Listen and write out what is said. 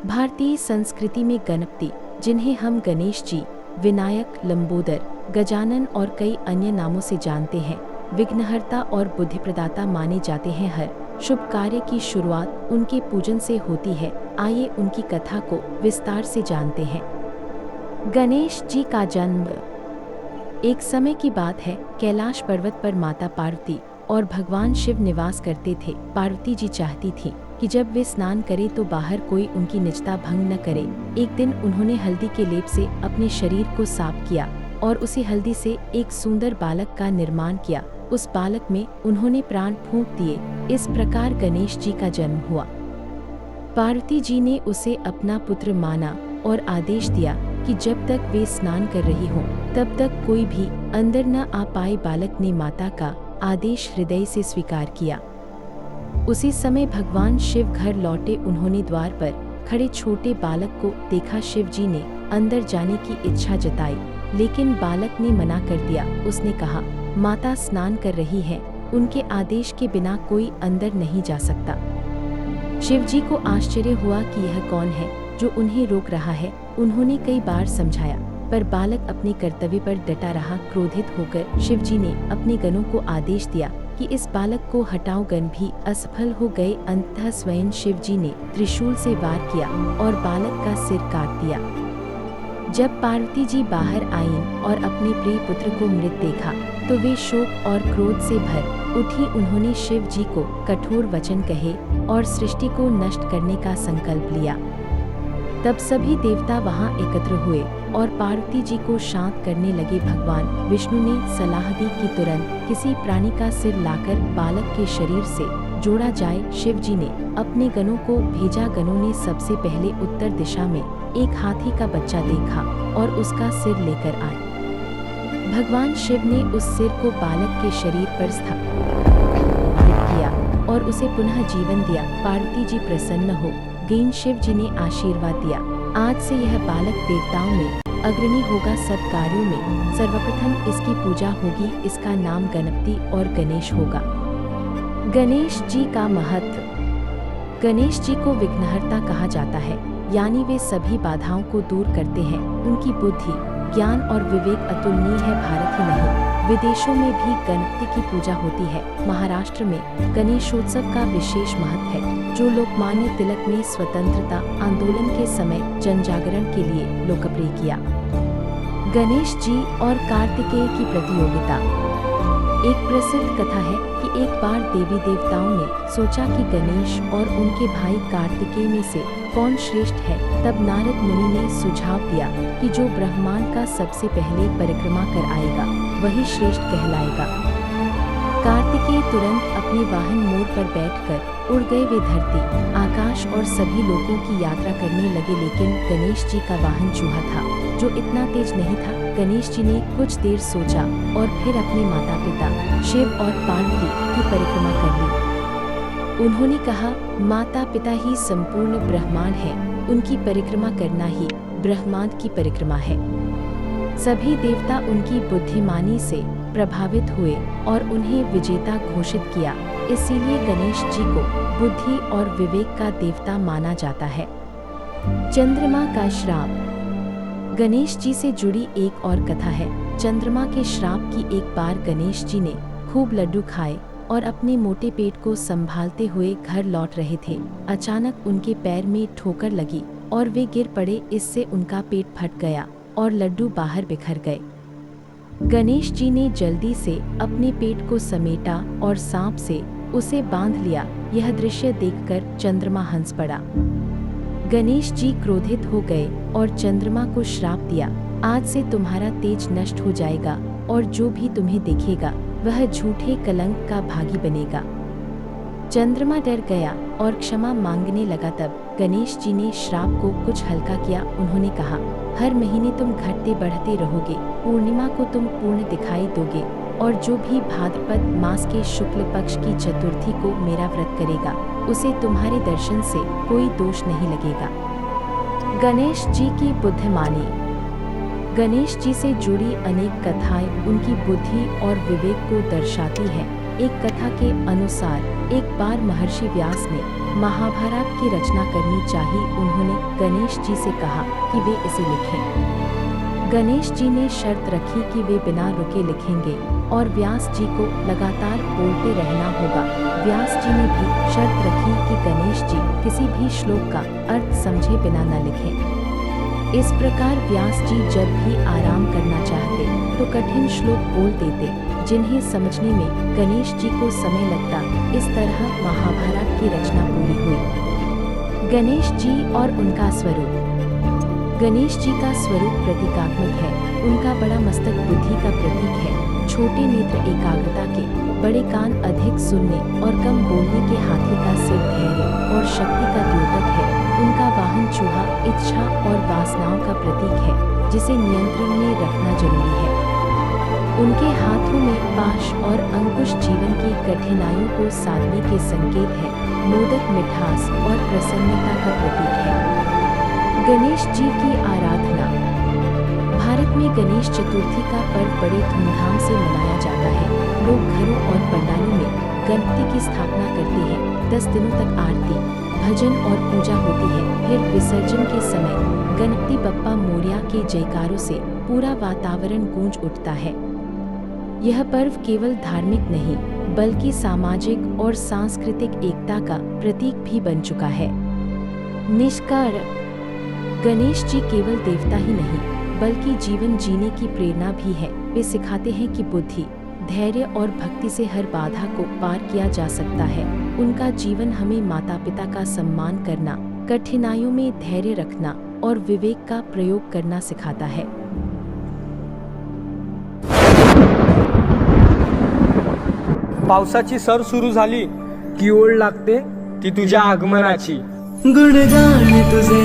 भारतीय संस्कृति में गणपति, जिन्हें हम गणेश जी, विनायक, लंबोदर, गजानन और कई अन्य नामों से जानते हैं, विघ्नहर्ता और बुद्धिप्रदाता माने जाते हैं। हर शुभ कार्य की शुरुआत उनके पूजन से होती है। आइए उनकी कथा को विस्तार से जानते हैं। गणेश जी का जन्म। एक समय की बात है, कैलाश पर्वत पर माता पार्वती और भगवान शिव निवास करते थे। पार्वती जी चाहती थी कि जब वे स्नान करें तो बाहर कोई उनकी निजता भंग न करे। एक दिन उन्होंने हल्दी के लेप से अपने शरीर को साफ किया और उसी हल्दी से एक सुंदर बालक का निर्माण किया। उस बालक में उन्होंने प्राण फूंक दिए। इस प्रकार गणेश जी का जन्म हुआ। पार्वती जी ने उसे अपना पुत्र माना और आदेश दिया कि जब तक वे स्नान कर रही हों तब तक कोई भी अंदर न आ पाए। बालक ने माता का आदेश हृदय से स्वीकार किया। उसी समय भगवान शिव घर लौटे। उन्होंने द्वार पर खड़े छोटे बालक को देखा। शिव जी ने अंदर जाने की इच्छा जताई, लेकिन बालक ने मना कर दिया। उसने कहा, माता स्नान कर रही है, उनके आदेश के बिना कोई अंदर नहीं जा सकता। शिव जी को आश्चर्य हुआ कि यह कौन है जो उन्हें रोक रहा है। उन्होंने कई बार समझाया, पर बालक अपने कर्तव्य पर डटा रहा। क्रोधित होकर शिव जी ने अपने गणों को आदेश दिया कि इस बालक को हटाओ। गण भी असफल हो गए। अंततः स्वयं शिव जी ने त्रिशूल से वार किया और बालक का सिर काट दिया। जब पार्वती जी बाहर आईं और अपने प्रिय पुत्र को मृत देखा तो वे शोक और क्रोध से भर उठी। उन्होंने शिव जी को कठोर वचन कहे और सृष्टि को नष्ट करने का संकल्प लिया। तब सभी देवता वहां एकत्र हुए और पार्वती जी को शांत करने लगे। भगवान विष्णु ने सलाह दी कि तुरंत किसी प्राणी का सिर लाकर बालक के शरीर से जोड़ा जाए। शिव जी ने अपने गणों को भेजा। गणों ने सबसे पहले उत्तर दिशा में एक हाथी का बच्चा देखा और उसका सिर लेकर आए। भगवान शिव ने उस सिर को बालक के शरीर पर स्थापित किया और उसे पुनः जीवन दिया। पार्वती जी प्रसन्न हो गईं। शिव जी ने आशीर्वाद दिया, आज से यह बालक देवताओं में अग्रणी होगा। सब कार्यों में सर्वप्रथम इसकी पूजा होगी। इसका नाम गणपति और गणेश होगा। गणेश जी का महत्व। गणेश जी को विघ्नहर्ता कहा जाता है, यानी वे सभी बाधाओं को दूर करते हैं। उनकी बुद्धि, ज्ञान और विवेक अतुलनीय है। भारत ही नहीं, विदेशों में भी गणपति की पूजा होती है। महाराष्ट्र में गणेशोत्सव का विशेष महत्व है, जो लोकमान्य तिलक ने स्वतंत्रता आंदोलन के समय जनजागरण के लिए लोकप्रिय किया। गणेश जी और कार्तिकेय की प्रतियोगिता। एक प्रसिद्ध कथा है कि एक बार देवी देवताओं ने सोचा कि गणेश और उनके भाई कार्तिकेय में से कौन श्रेष्ठ है। तब नारद मुनि ने सुझाव दिया कि जो ब्रह्मांड का सबसे पहले परिक्रमा कर आएगा वही श्रेष्ठ कहलाएगा। कार्तिकेय तुरंत अपने वाहन मोर पर बैठकर उड़ गए। वे धरती, आकाश और सभी लोगों की यात्रा करने लगे। लेकिन गणेश जी का वाहन चूहा था, जो इतना तेज नहीं था। गणेश जी ने कुछ देर सोचा और फिर अपने माता पिता शिव और पार्वती की परिक्रमा कर ली। उन्होंने कहा, माता पिता ही संपूर्ण ब्रह्मांड है, उनकी परिक्रमा करना ही ब्रह्मांड की परिक्रमा है। सभी देवता उनकी बुद्धिमानी से प्रभावित हुए और उन्हें विजेता घोषित किया। इसीलिए गणेश जी को बुद्धि और विवेक का देवता माना जाता है। चंद्रमा का श्राप। गणेश जी से जुड़ी एक और कथा है। चंद्रमा के श्राप की। एक बार गणेश जी ने खूब लड्डू खाए और अपने मोटे पेट को संभालते हुए घर लौट रहे थे। अचानक उनके पैर में ठोकर लगी और वे गिर पड़े। इससे उनका पेट फट गया और लड्डू बाहर बिखर गए। गणेश जी ने जल्दी से अपने पेट को समेटा और सांप से उसे बांध लिया। यह दृश्य देखकर चंद्रमा हंस पड़ा। गणेश जी क्रोधित हो गए और चंद्रमा को श्राप दिया, आज से तुम्हारा तेज नष्ट हो जाएगा और जो भी तुम्हें देखेगा वह झूठे कलंक का भागी बनेगा। चंद्रमा डर गया और क्षमा मांगने लगा। तब गणेश जी ने श्राप को कुछ हल्का किया। उन्होंने कहा, हर महीने तुम घटते बढ़ते रहोगे, पूर्णिमा को तुम पूर्ण दिखाई दोगे और जो भी भाद्रपद मास के शुक्ल पक्ष की चतुर्थी को मेरा व्रत करेगा उसे तुम्हारे दर्शन से कोई दोष नहीं लगेगा। गणेश जी की बुद्धिमानी। गणेश जी से जुड़ी अनेक कथाएं उनकी बुद्धि और विवेक को दर्शाती हैं। एक कथा के अनुसार एक बार महर्षि व्यास ने महाभारत की रचना करनी चाहिए। उन्होंने गणेश जी से कहा कि वे इसे लिखें। गणेश जी ने शर्त रखी कि वे बिना रुके लिखेंगे और व्यास जी को लगातार बोलते रहना होगा। व्यास जी ने भी शर्त रखी कि गणेश जी किसी भी श्लोक का अर्थ समझे बिना न लिखें। इस प्रकार व्यास जी जब भी आराम करना चाहते तो कठिन श्लोक बोल देते, जिन्हें समझने में गणेश जी को समय लगता। इस तरह महाभारत की रचना पूरी हुई। गणेश जी और उनका स्वरूप। गणेश जी का स्वरूप प्रतीकात्मक है। उनका बड़ा मस्तक बुद्धि का प्रतीक है, छोटे नेत्र एकाग्रता के, बड़े कान अधिक सुनने और कम बोलने के, हाथी का सिर धैर्य और शक्ति का द्योतक है। उनका वाहन चूहा इच्छा और वासनाओं का प्रतीक है, जिसे नियंत्रण में रखना जरूरी है। उनके हाथों में पाश और अंकुश जीवन की कठिनाइयों को साधने के संकेत है। मोदक मिठास और प्रसन्नता का प्रतीक है। गणेश जी की आराधना। भारत में गणेश चतुर्थी का पर्व बड़े धूमधाम से मनाया जाता है। लोग घरों और पंडालों में गणपति की स्थापना करते हैं। 10 दिनों तक आरती, भजन और पूजा होती है। फिर विसर्जन के समय गणपति बप्पा मोरया के जयकारों से पूरा वातावरण गूंज उठता है। यह पर्व केवल धार्मिक नहीं बल्कि सामाजिक और सांस्कृतिक एकता का प्रतीक भी बन चुका है। निष्कर्ष, गणेश जी केवल देवता ही नहीं बल्कि जीवन जीने की प्रेरणा भी है। वे सिखाते हैं कि बुद्धि, धैर्य और भक्ति से हर बाधा को पार किया जा सकता है। उनका जीवन हमें माता पिता का सम्मान करना, कठिनाइयों में धैर्य रखना और विवेक का प्रयोग करना सिखाता है। पावसाची सर सुरू झाली की ओढ लागते ती तुझ्या आगमनाची। गुणगान तुझे